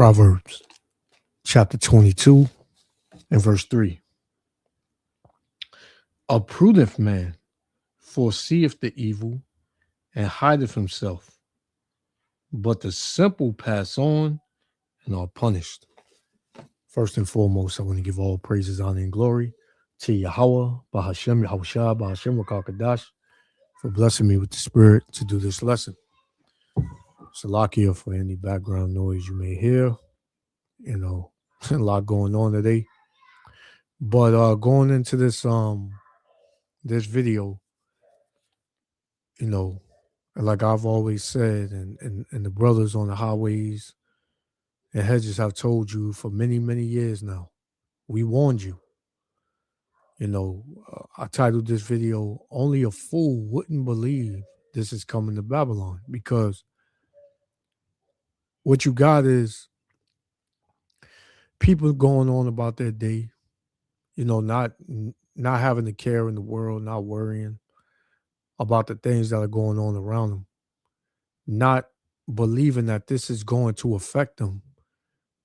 Proverbs chapter 22 and verse 3. A prudent man foreseeth the evil and hideth himself, but the simple pass on and are punished. First and foremost, I want to give all praises, honor, and glory to Yahweh, Bahashem, Yahushua, Bahashem, Rakakadash, for blessing me with the spirit to do this lesson. Salakia for any background noise you may hear. You know, a lot going on today. But going into this this video, you know, like I've always said, and the brothers on the highways and hedges have told you for many, many years now, we warned you. You know, I titled this video, Only a Fool Wouldn't Believe This Is Coming to Babylon, because what you got is people going on about their day, you know, not having a care in the world, not worrying about the things that are going on around them, not believing that this is going to affect them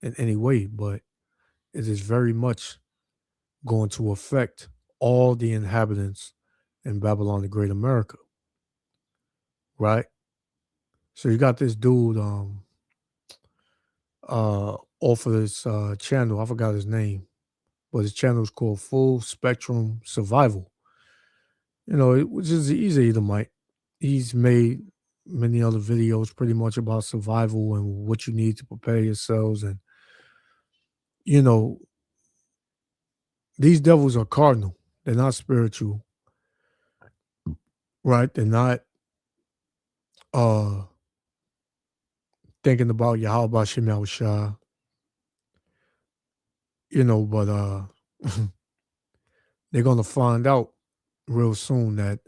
in any way, but it is very much going to affect all the inhabitants in Babylon the Great America, right? So you got this dude off of this channel, I forgot his name, but his channel is called Full Spectrum Survival. You know, which is he's an Edomite. He's made many other videos pretty much about survival and what you need to prepare yourselves. And, you know, these devils are cardinal. They're not spiritual, right? They're not thinking about Yahweh Shem Yahushua, you know, but they're going to find out real soon that,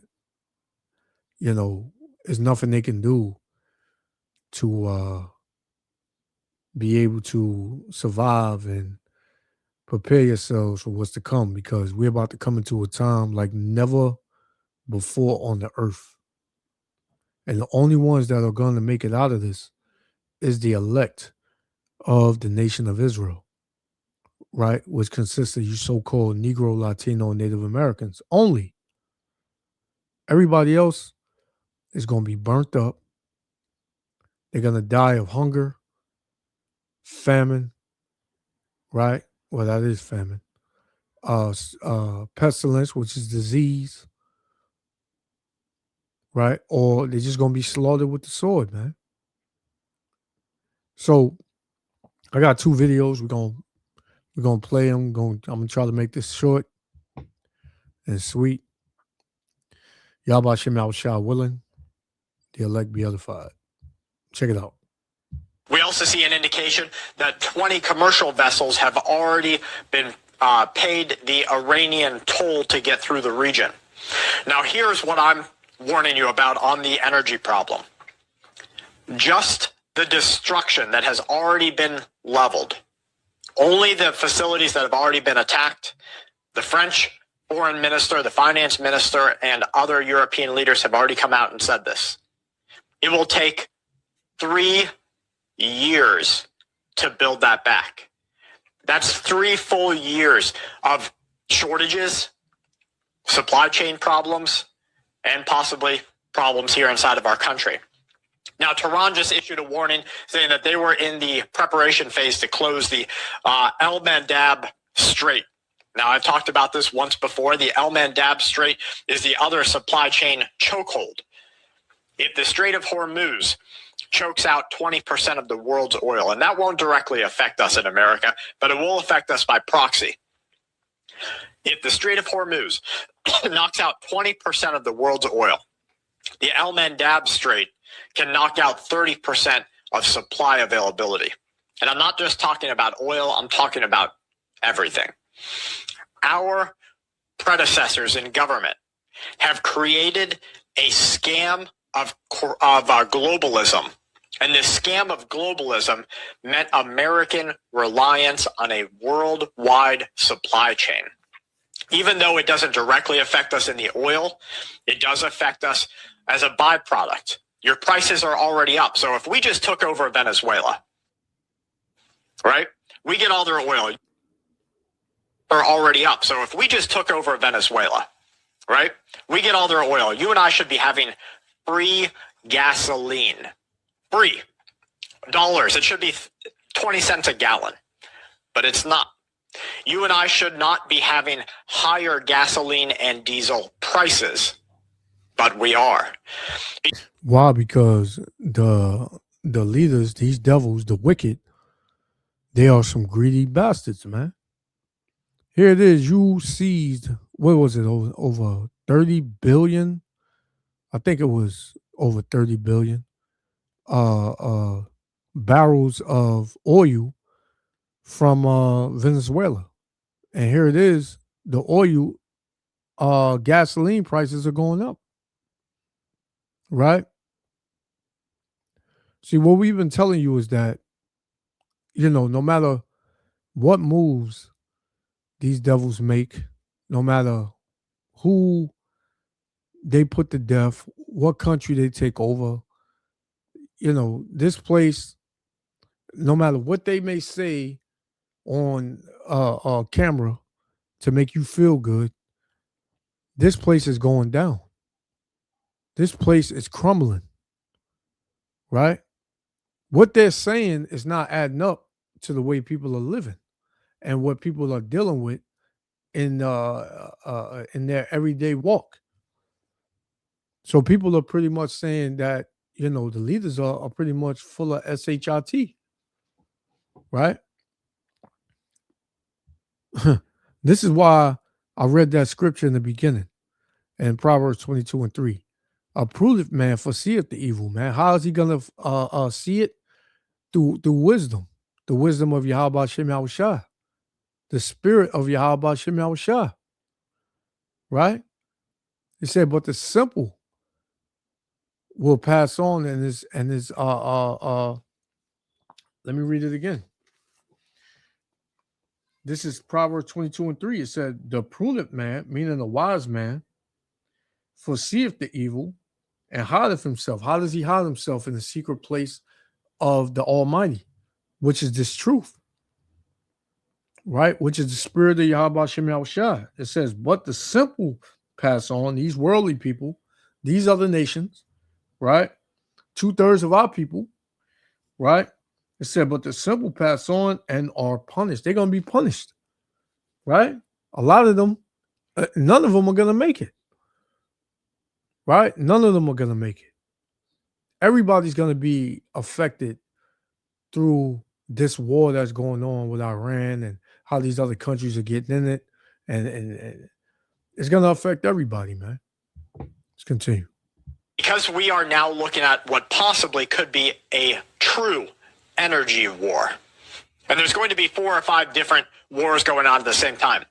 you know, there's nothing they can do to be able to survive and prepare yourselves for what's to come, because we're about to come into a time like never before on the earth. And the only ones that are going to make it out of this is the elect of the nation of Israel, right? Which consists of you so-called Negro, Latino, and Native Americans only. Everybody else is going to be burnt up. They're going to die of hunger, famine, right? Well, that is famine. Pestilence, which is disease, right? Or they're just going to be slaughtered with the sword, man. So I got two videos. We're gonna play them. I'm gonna try to make this short and sweet. Yahweh Shem Yahushua willing, the elect be edified. Check it out. We also see an indication that 20 commercial vessels have already been paid the Iranian toll to get through the region. Now, here's what I'm warning you about on the energy problem. Just the destruction that has already been leveled. Only the facilities that have already been attacked. The French foreign minister, the finance minister, and other European leaders have already come out and said this. It will take 3 years to build that back. That's 3 full years of shortages, supply chain problems, and possibly problems here inside of our country. Now, Tehran just issued a warning saying that they were in the preparation phase to close the El Mandab Strait. Now, I've talked about this once before. The El Mandab Strait is the other supply chain chokehold. If the Strait of Hormuz chokes out 20% of the world's oil, and that won't directly affect us in America, but it will affect us by proxy. If the Strait of Hormuz knocks out 20% of the world's oil, the El Mandab Strait can knock out 30% of supply availability. And I'm not just talking about oil, I'm talking about everything. Our predecessors in government have created a scam of globalism. And this scam of globalism meant American reliance on a worldwide supply chain. Even though it doesn't directly affect us in the oil, it does affect us as a byproduct. Your prices are already up. So if we just took over Venezuela, right? We get all their oil. Are already up. So if we just took over Venezuela, right? We get all their oil. You and I should be having free gasoline. Free. Dollars. It should be 20 cents a gallon. But it's not. You and I should not be having higher gasoline and diesel prices. But we are. Why? Because the leaders, these devils, the wicked, they are some greedy bastards, man. Here it is. You seized, what was it, over 30 billion? I think it was over 30 billion barrels of oil from Venezuela. And here it is. The oil, gasoline prices are going up. Right? See, what we've been telling you is that, no matter what moves these devils make, no matter who they put to death, what country they take over, this place, no matter what they may say on camera to make you feel good, this place is going down. This place is crumbling, right? What they're saying is not adding up to the way people are living and what people are dealing with in their everyday walk. So people are pretty much saying that, the leaders are pretty much full of SHIT, right? This is why I read that scripture in the beginning in Proverbs 22:3. A prudent man foreseeth the evil, man. How is he going to see it? Through wisdom, the wisdom of Yahweh Shem Yahushua, the spirit of Yahweh Shem Yahushua, right? He said, but the simple will pass on and is let me read it again. This is Proverbs 22:3. It said, the prudent man, meaning the wise man, foreseeth the evil and hideth himself. How does he hide himself? In the secret place of the Almighty, which is this truth, right? Which is the spirit of Yahweh Shem Yahushua. It says, but the simple pass on, these worldly people, these other nations, right? 2/3 of our people, right? It said, but the simple pass on and are punished. They're going to be punished, right? A lot of them, none of them are going to make it, right? None of them are going to make it. Everybody's going to be affected through this war that's going on with Iran and how these other countries are getting in it. And it's going to affect everybody, man. Let's continue. Because we are now looking at what possibly could be a true energy war. And there's going to be 4 or 5 different wars going on at the same time.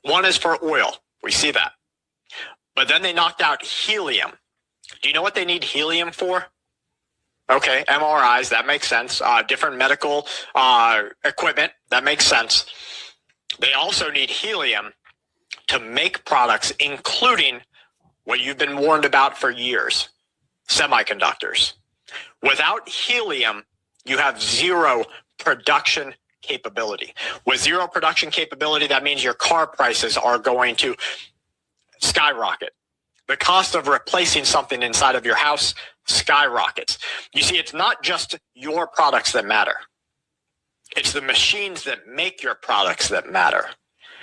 One is for oil. We see that. But then they knocked out helium. Do you know what they need helium for? Okay, MRIs, that makes sense. Different medical equipment, that makes sense. They also need helium to make products, including what you've been warned about for years, semiconductors. Without helium, you have zero production capability. With zero production capability, that means your car prices are going to skyrocket. The cost of replacing something inside of your house skyrockets. You see, it's not just your products that matter. It's the machines that make your products that matter.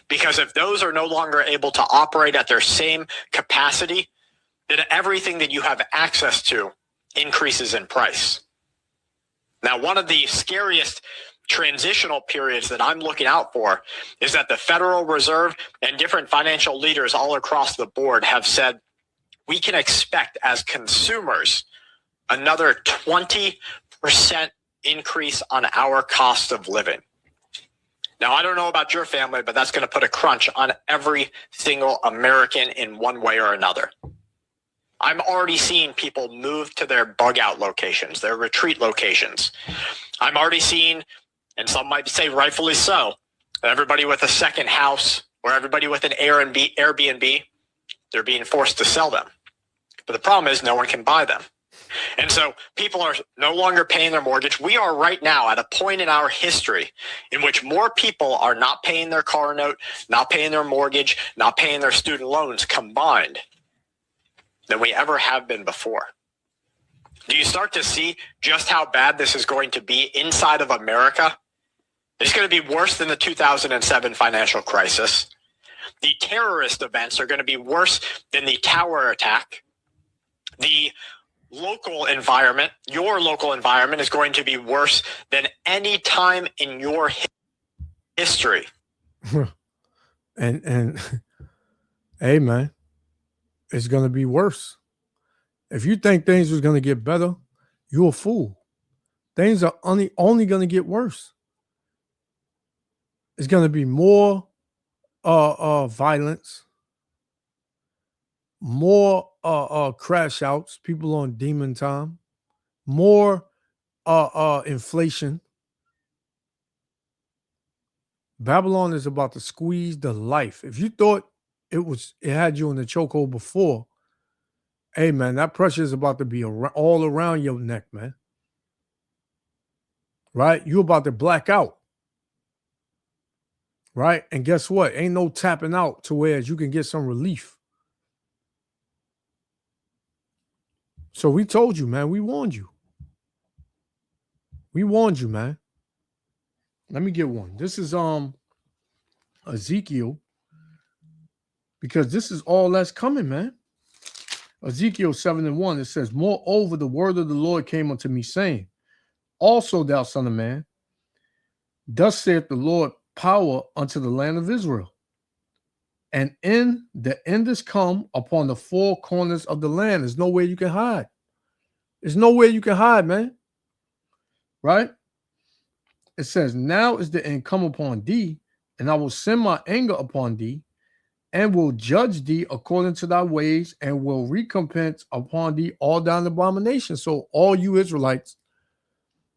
Because if those are no longer able to operate at their same capacity, then everything that you have access to increases in price. Now, one of the scariest transitional periods that I'm looking out for is that the Federal Reserve and different financial leaders all across the board have said, we can expect as consumers another 20% increase on our cost of living. Now, I don't know about your family, but that's going to put a crunch on every single American in one way or another. I'm already seeing people move to their bug out locations, their retreat locations. I'm already seeing, and some might say rightfully so, everybody with a second house or everybody with an Airbnb, they're being forced to sell them. But the problem is no one can buy them. And so people are no longer paying their mortgage. We are right now at a point in our history in which more people are not paying their car note, not paying their mortgage, not paying their student loans combined than we ever have been before. Do you start to see just how bad this is going to be inside of America? It's going to be worse than the 2007 financial crisis. The terrorist events are going to be worse than the tower attack. The local environment, your local environment, is going to be worse than any time in your history. and hey, man, it's going to be worse. If you think things was going to get better, you're a fool. Things are only going to get worse. It's going to be more violence, more crash outs, people on demon time, more inflation. Babylon is about to squeeze the life. If you thought it had you in the chokehold before, hey, man, that pressure is about to be all around your neck, man. Right? You're about to black out. Right? And guess what? Ain't no tapping out to where you can get some relief. So we told you, man. We warned you. We warned you, man. Let me get one. This is Ezekiel, because this is all that's coming, man. Ezekiel 7:1, it says, moreover, the word of the Lord came unto me, saying, also, thou son of man, thus saith the Lord, power unto the land of Israel. And in the end is come upon the four corners of the land. There's nowhere you can hide. There's nowhere you can hide, man. Right? It says, now is the end come upon thee, and I will send my anger upon thee, and will judge thee according to thy ways, and will recompense upon thee all thine abominations. So all you Israelites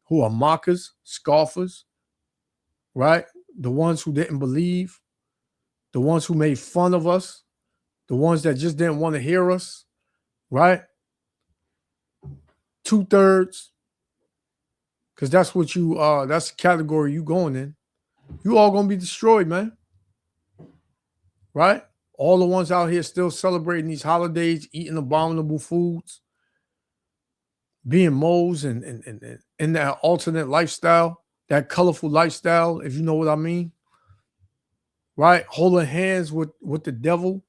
who are mockers, scoffers, right? The ones who didn't believe, the ones who made fun of us, the ones that just didn't want to hear us, right? 2/3, because that's what you that's the category you going in. You all gonna be destroyed, man. Right? All the ones out here still celebrating these holidays, eating abominable foods, being moles and in that alternate lifestyle, that colorful lifestyle, if you know what I mean. Right? Holding hands with the devil.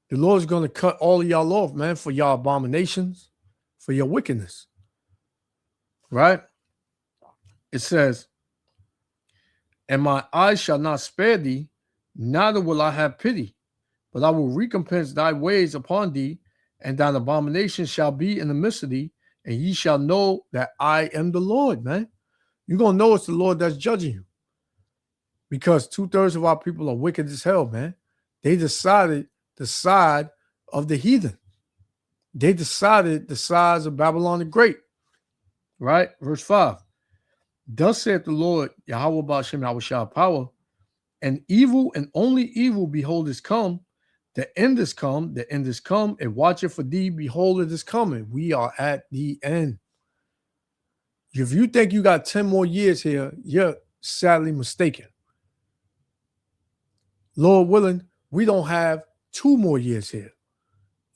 The Lord's going to cut all of y'all off, man, for y'all abominations, for your wickedness. Right? It says, and my eyes shall not spare thee, neither will I have pity, but I will recompense thy ways upon thee, and thine abominations shall be in the midst of thee, and ye shall know that I am the Lord, man. You're going to know it's the Lord that's judging you. Because 2/3 of our people are wicked as hell, man. They decided the side of the heathen. They decided the sides of Babylon the Great. Right? Verse 5. Thus saith the Lord, Yahweh Ba'ashem Yahushua power, and evil and only evil, behold, is come. The end is come. The end is come. And watcheth for thee, behold, it is coming. We are at the end. If you think you got 10 more years here, you're sadly mistaken. Lord willing, we don't have 2 more years here.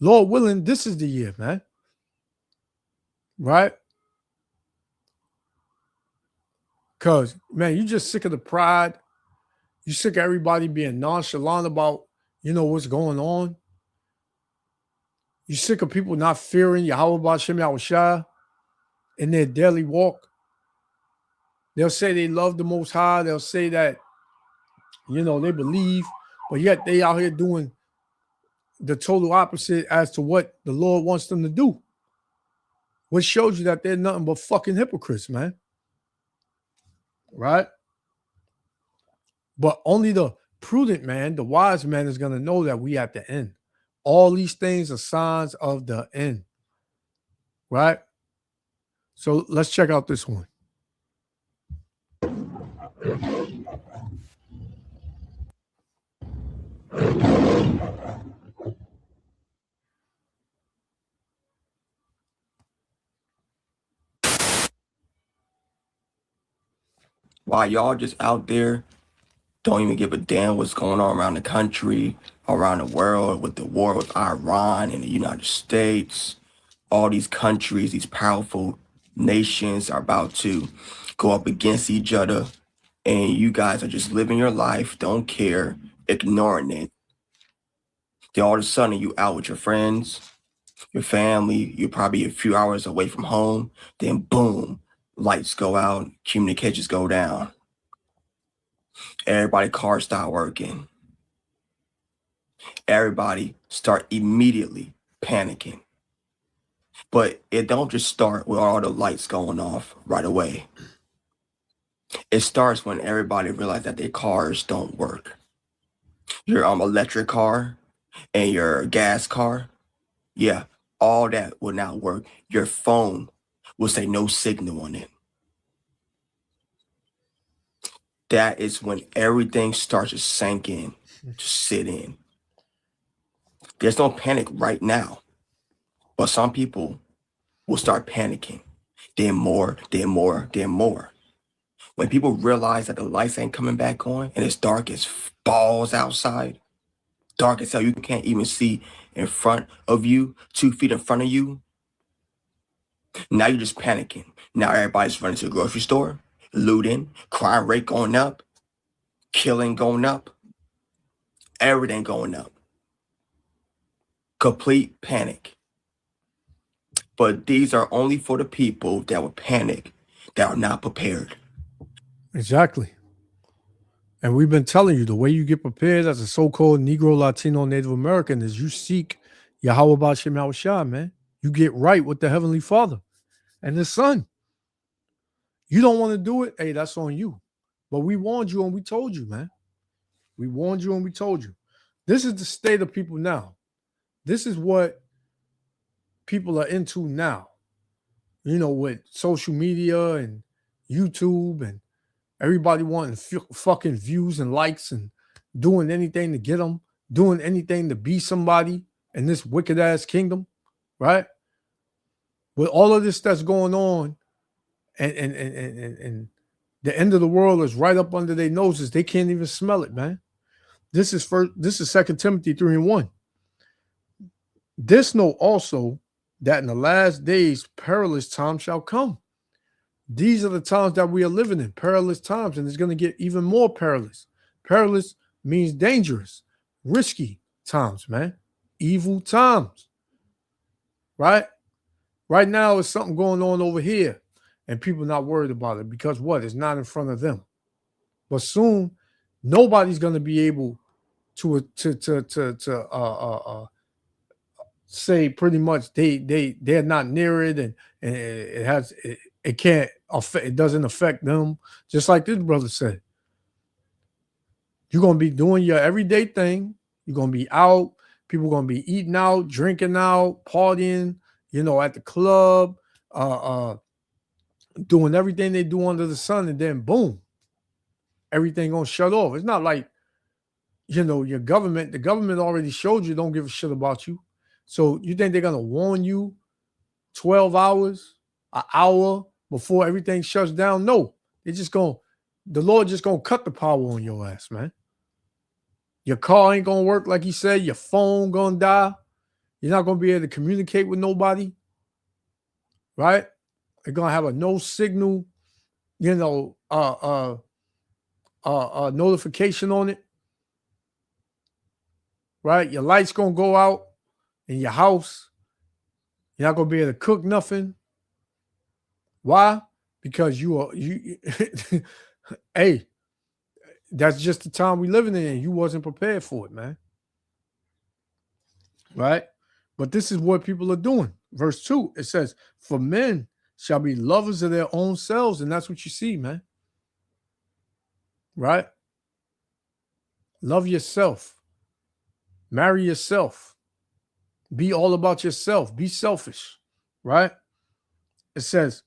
Lord willing, this is the year, man. Right? Because, man, you just sick of the pride. You sick of everybody being nonchalant about, what's going on. You sick of people not fearing Yahweh Ba'ashem Yahushua in their daily walk. They'll say they love the Most High. They'll say that, they believe, but yet they out here doing the total opposite as to what the Lord wants them to do. Which shows you that they're nothing but fucking hypocrites, man. Right? But only the prudent man, the wise man, is going to know that we at the end. All these things are signs of the end. Right? So let's check out this one. while y'all just out there don't even give a damn what's going on around the country, around the world, with the war with Iran and the United States. All these countries, these powerful nations are about to go up against each other, and you guys are just living your life, don't care, ignoring it. Then all of a sudden you out with your friends, your family, you're probably a few hours away from home, then boom, lights go out, communications go down. Everybody cars start working. Everybody start immediately panicking. But it don't just start with all the lights going off right away. It starts when everybody realizes that their cars don't work. Your electric car and your gas car, yeah, all that will not work. Your phone will say no signal on it. That is when everything starts to sink in, to sit in. There's no panic right now, but some people will start panicking. Then more, then more, then more. When people realize that the lights ain't coming back on and it's dark as balls outside, dark as hell, you can't even see in front of you, 2 feet in front of you. Now you're just panicking. Now everybody's running to the grocery store, looting, crime rate going up, killing going up, everything going up. Complete panic. But these are only for the people that will panic, that are not prepared. Exactly. And we've been telling you the way you get prepared as a so-called Negro, Latino, Native American is you seek Yahweh B'Shem Yahushua, man. You get right with the Heavenly Father and the Son. You don't want to do it, hey, that's on you. But we warned you and we told you, man. We warned you and we told you. This is the state of people now. This is what people are into now. You know, with social media and YouTube and everybody wanting fucking views and likes and doing anything to get them, doing anything to be somebody in this wicked ass kingdom, right? With all of this that's going on, and the end of the world is right up under their noses, they can't even smell it, man. This is 2 Timothy 3:1. This know also that in the last days perilous times shall come. These are the times that we are living in, perilous times, and it's going to get even more perilous. Perilous means dangerous, risky times, man. Evil times, right? Right now, there's something going on over here, and people not worried about it because what? It's not in front of them. But soon, nobody's going to be able to say pretty much they're not near it, and it can't affect, it doesn't affect them. Just like this brother said, you're gonna be doing your everyday thing. You're gonna be out. People are gonna be eating out, drinking out, partying. You know, at the club, doing everything they do under the sun, and then boom, everything gonna shut off. It's not like, you know, the government already showed you don't give a shit about you. So you think they're gonna warn you 12 hours, an hour before everything shuts down? No, the Lord just gonna cut the power on your ass, man. Your car ain't gonna work like he said. Your phone gonna die. You're not gonna be able to communicate with nobody, right? They're gonna have a no signal, you know, notification on it, right? Your lights gonna go out in your house. You're not gonna be able to cook nothing. Why? Because hey, that's just the time we living in. You wasn't prepared for it, man. Right? But this is what people are doing. Verse 2, it says, for men shall be lovers of their own selves. And that's what you see, man. Right? Love yourself. Marry yourself. Be all about yourself. Be selfish. Right? It says,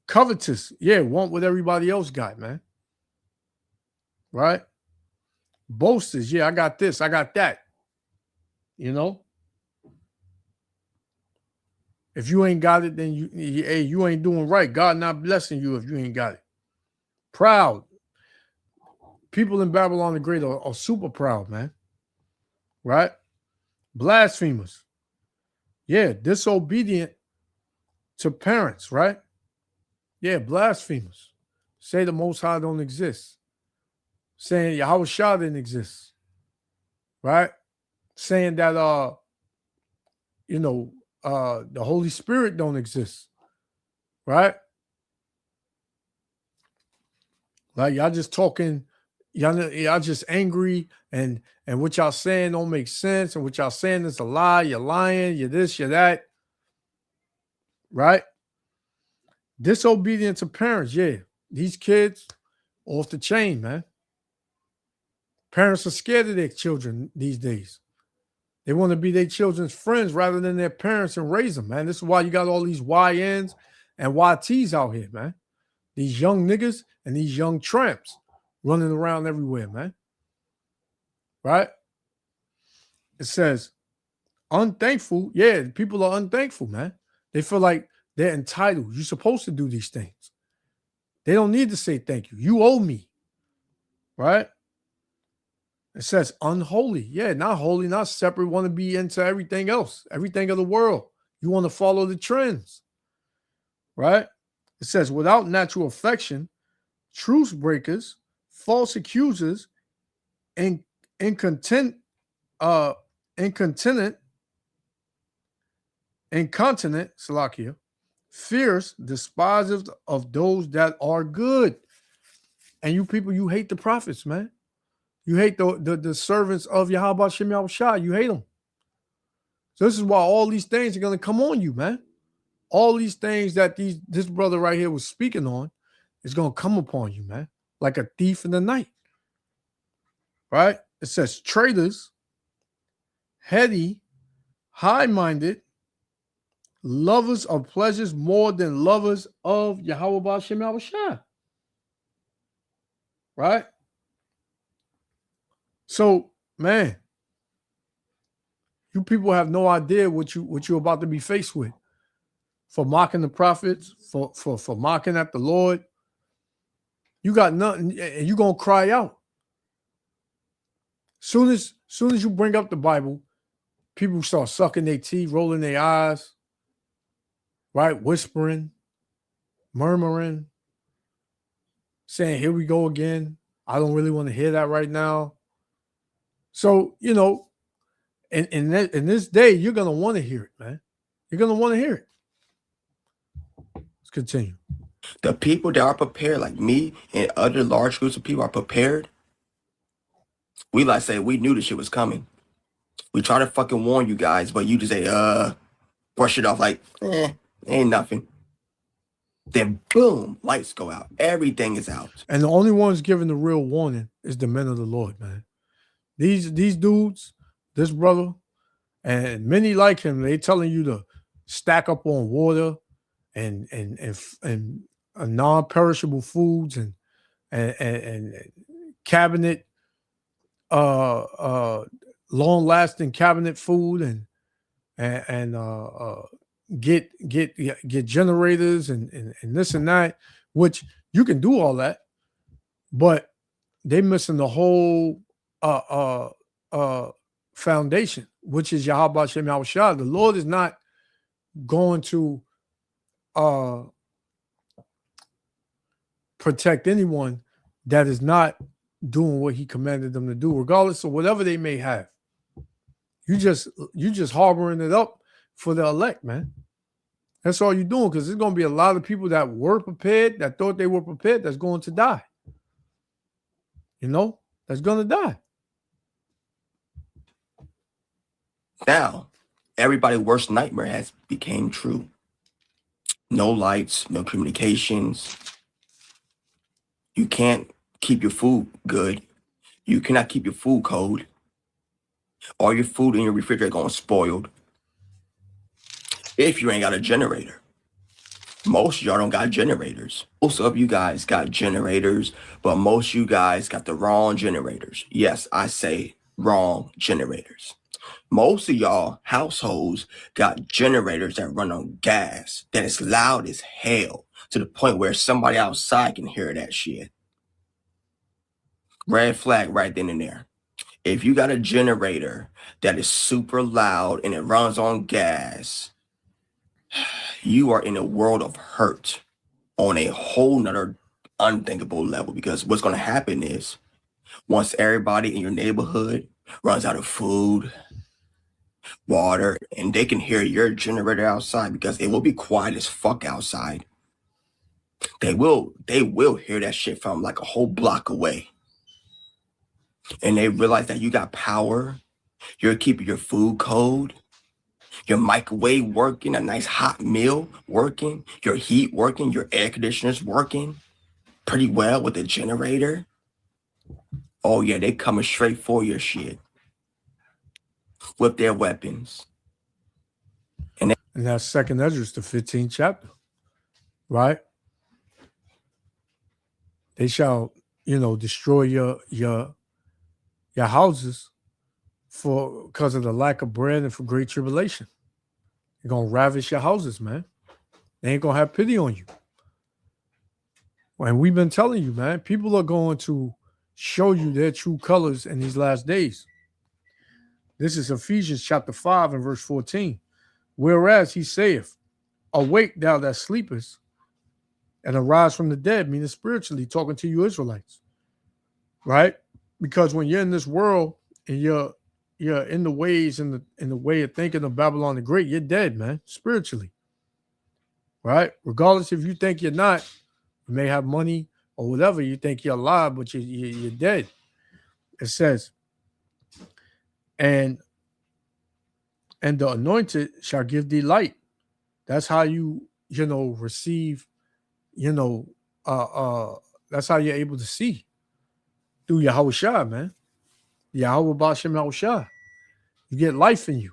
covetous. Yeah, want what everybody else got, man. Right? Boasters. Yeah, I got this. I got that. You know? If you ain't got it, then you ain't doing right. God not blessing you if you ain't got it. Proud. People in Babylon the Great are super proud, man. Right? Blasphemers. Yeah, disobedient to parents, right? Yeah, blasphemers. Say the Most High don't exist. Saying Yahweh Shah didn't exist. Right? Saying that the Holy Spirit don't exist. Right? Like y'all just talking, y'all just angry, and what y'all saying don't make sense, and what y'all saying is a lie. You're lying. You're this. You're that. Right? Disobedient to parents. Yeah, these kids off the chain, man. Parents are scared of their children these days. They want to be their children's friends rather than their parents and raise them, man. This is why you got all these YNs and YTs out here, man. These young niggas and these young tramps running around everywhere, man. Right? It says, unthankful. Yeah, people are unthankful, man. They feel like they're entitled. You're supposed to do these things. They don't need to say thank you. You owe me. Right? It says unholy. Yeah, not holy, not separate. Want to be into everything else, everything of the world. You want to follow the trends. Right? It says without natural affection, truce breakers, false accusers, and incontinent, Salakia, fierce, despisers of those that are good. And you people, you hate the prophets, man. You hate the servants of Yahweh Shem Yahweh Shah. You hate them. So this is why all these things are going to come on you, man. All these things that this brother right here was speaking on is going to come upon you, man, like a thief in the night. Right? It says traitors, heady, high-minded, lovers of pleasures more than lovers of Yahweh B'Shem Yahweh Shah. Right? So, man, you people have no idea what you're about to be faced with. For mocking the prophets, for mocking at the Lord. You got nothing, and you're gonna cry out. Soon as you bring up the Bible, people start sucking their teeth, rolling their eyes, right? Whispering, murmuring, saying, here we go again. I don't really want to hear that right now. So, in this day, you're going to want to hear it, man. You're going to want to hear it. Let's continue. The people that are prepared, like me and other large groups of people are prepared. We say we knew this shit was coming. We try to fucking warn you guys, but you just say, brush it off like, ain't nothing. Then boom, lights go out. Everything is out. And the only ones giving the real warning is the men of the Lord, man. These dudes, this brother, and many like him, they telling you to stack up on water and non-perishable foods and cabinet, long-lasting cabinet food and get generators and this and that, which you can do all that, but they missing the whole foundation, which is Yahweh Shem Yahweh Shah. The Lord is not going to protect anyone that is not doing what he commanded them to do, regardless of whatever they may have. You just harboring it up for the elect, man. That's all you're doing, because there's going to be a lot of people that were prepared, that thought they were prepared, that's going to die. That's going to die. Now, everybody's worst nightmare has became true. No lights, no communications. You can't keep your food good. You cannot keep your food cold. All your food in your refrigerator going spoiled. If you ain't got a generator. Most of y'all don't got generators. Most of you guys got generators, but most of you guys got the wrong generators. Yes, I say wrong generators. Most of y'all households got generators that run on gas that is loud as hell to the point where somebody outside can hear that shit. Red flag right then and there. If you got a generator that is super loud and it runs on gas, you are in a world of hurt on a whole nother unthinkable level, because what's going to happen is once everybody in your neighborhood runs out of food, water, and they can hear your generator outside, because it will be quiet as fuck outside. They will hear that shit from like a whole block away. And they realize that you got power, you're keeping your food cold, your microwave working, a nice hot meal working, your heat working, your air conditioner's working pretty well with the generator. Oh yeah, they coming straight for your shit with their weapons. And that's Second Ezra, the 15th chapter, right? They shall, destroy your houses because of the lack of bread and for great tribulation. They're gonna ravish your houses, man. They ain't gonna have pity on you. And we've been telling you, man, people are going to show you their true colors in these last days. This is Ephesians chapter 5 and verse 14. Whereas he saith, awake thou that sleepest, and arise from the dead, meaning spiritually, talking to you Israelites, right? Because when you're in this world and you're in the ways and the way of thinking of Babylon the Great, you're dead, man, spiritually, right? Regardless if you think you're not, you may have money or whatever, you think you're alive, but you're dead. It says, and the anointed shall give thee light. That's how you receive, that's how you're able to see through Yahweh Shah, man. Yahweh Bashem Yahushua. You get life in you.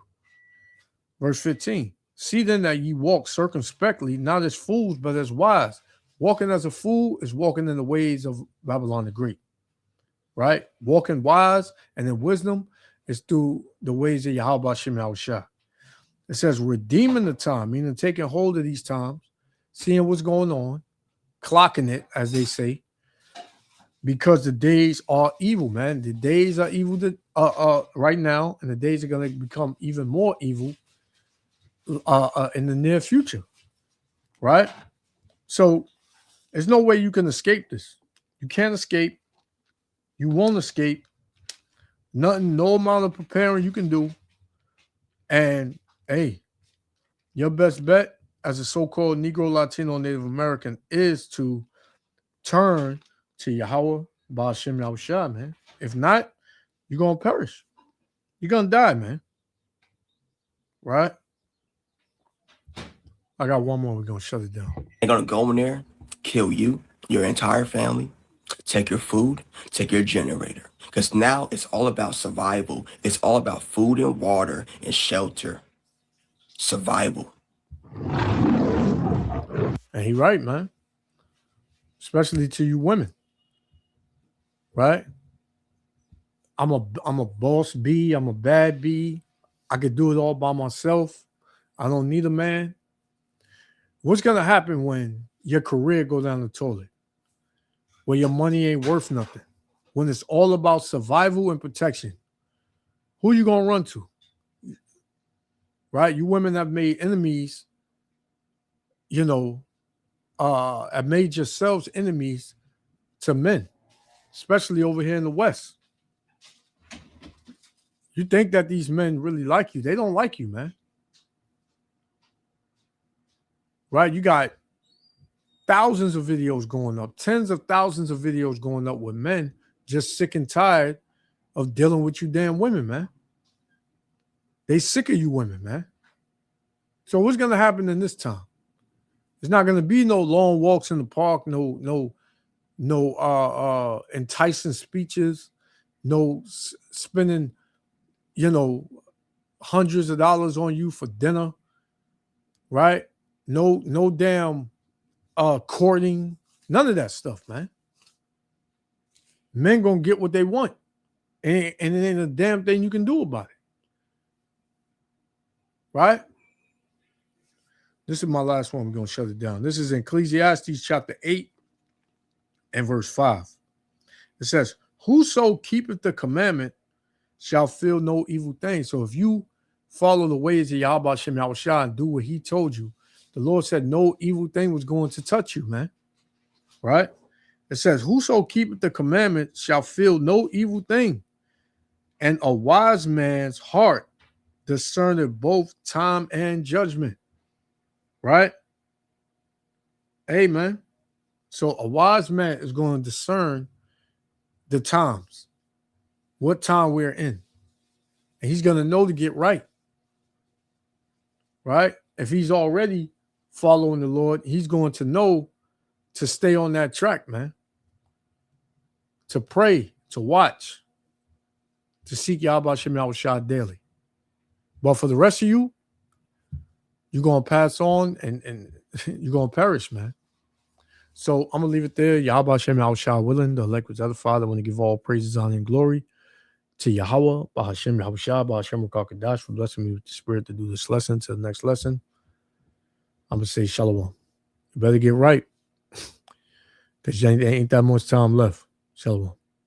Verse 15. See then that ye walk circumspectly, not as fools, but as wise. Walking as a fool is walking in the ways of Babylon the Great, right? Walking wise and in wisdom is through the ways of Yahweh Bashem Yahushua. It says redeeming the time, meaning taking hold of these times, seeing what's going on, clocking it, as they say, because the days are evil, man. The days are evil right now, and the days are going to become even more evil in the near future, right? So there's no way you can escape this. You can't escape. You won't escape. Nothing, no amount of preparing you can do. And hey, your best bet as a so-called Negro, Latino, Native American is to turn to Yahweh Ba'ashem Yahushua, man. If not, you're going to perish. You're going to die, man. Right? I got one more. We're going to shut it down. They're going to go in there, kill you, your entire family, take your food, take your generator. Because now it's all about survival. It's all about food and water and shelter. Survival. And he right, man. Especially to you women. Right? I'm a boss bee. I'm a bad bee. I could do it all by myself. I don't need a man. What's going to happen when your career go down the toilet? Where your money ain't worth nothing? When it's all about survival and protection? Who you going to run to? Right? You women have made enemies, have made yourselves enemies to men, especially over here in the West. You think that these men really like you. They don't like you, man. Right? You got thousands of videos going up, tens of thousands of videos going up with men just sick and tired of dealing with you damn women, man. They sick of you women, man. So what's going to happen in this time? There's not going to be no long walks in the park, no enticing speeches, no spending, hundreds of dollars on you for dinner, right? No damn courting, none of that stuff, man. Men gonna get what they want, and it ain't a damn thing you can do about it, right? This is my last one. We're gonna shut it down. This is in Ecclesiastes chapter 8 and verse 5. It says, whoso keepeth the commandment shall feel no evil thing. So if you follow the ways of Yahweh Hashem Yahushua and do what he told you, the Lord said no evil thing was going to touch you, man. Right? It says, whoso keepeth the commandment shall feel no evil thing. And a wise man's heart discerneth both time and judgment. Right? Amen. So a wise man is going to discern the times, what time we're in. And he's going to know to get right. Right? If he's already following the Lord, he's going to know to stay on that track, man. To pray, to watch, to seek Yahweh Hashem Yahushua daily. But for the rest of you, you're going to pass on and you're going to perish, man. So I'm going to leave it there. Yahweh Hashem Yahushua willing, the elect was other Father. I want to give all praises, honor, and glory to Yahweh, Bahashem Yahushua, Bahashem Rakakadash for blessing me with the spirit to do this lesson. To the next lesson, I'm going to say Shalom. You better get right because there ain't that much time left. Shalom.